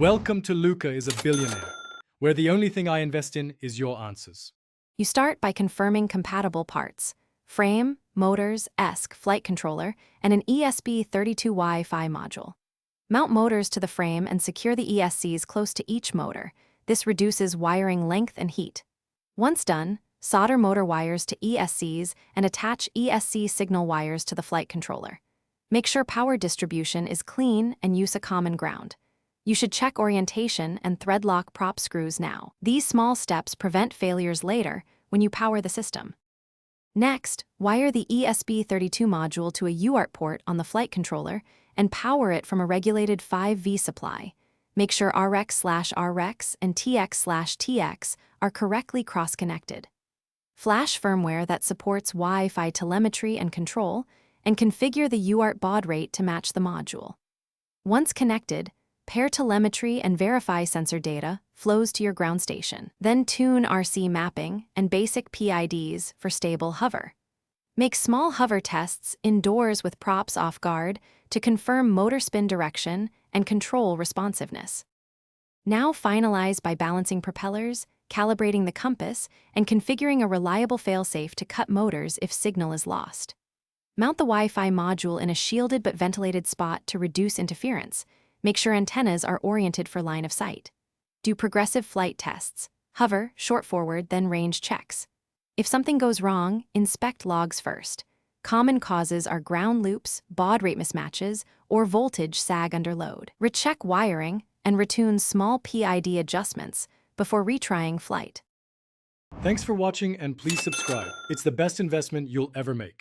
Welcome to Luca is a Billionaire, where the only thing I invest in is your answers. You start by confirming compatible parts: frame, motors, ESC flight controller, and an ESP32 Wi-Fi module. Mount motors to the frame and secure the ESCs close to each motor. This reduces wiring length and heat. Once done, solder motor wires to ESCs and attach ESC signal wires to the flight controller. Make sure power distribution is clean and use a common ground. You should check orientation and thread lock prop screws now. These small steps prevent failures later when you power the system. Next, wire the ESP32 module to a UART port on the flight controller and power it from a regulated 5V supply. Make sure RX/RX and TX/TX are correctly cross-connected. Flash firmware that supports Wi-Fi telemetry and control, and configure the UART baud rate to match the module. Once connected, pair telemetry and verify sensor data flows to your ground station. Then tune RC mapping and basic PIDs for stable hover. Make small hover tests indoors with props off guard to confirm motor spin direction and control responsiveness. Now finalize by balancing propellers, calibrating the compass, and configuring a reliable failsafe to cut motors if signal is lost. Mount the Wi-Fi module in a shielded but ventilated spot to reduce interference. Make sure antennas are oriented for line of sight. Do progressive flight tests. Hover, short forward, then range checks. If something goes wrong, inspect logs first. Common causes are ground loops, baud rate mismatches, or voltage sag under load. Recheck wiring and retune small PID adjustments before retrying flight. Thanks for watching and please subscribe. It's the best investment you'll ever make.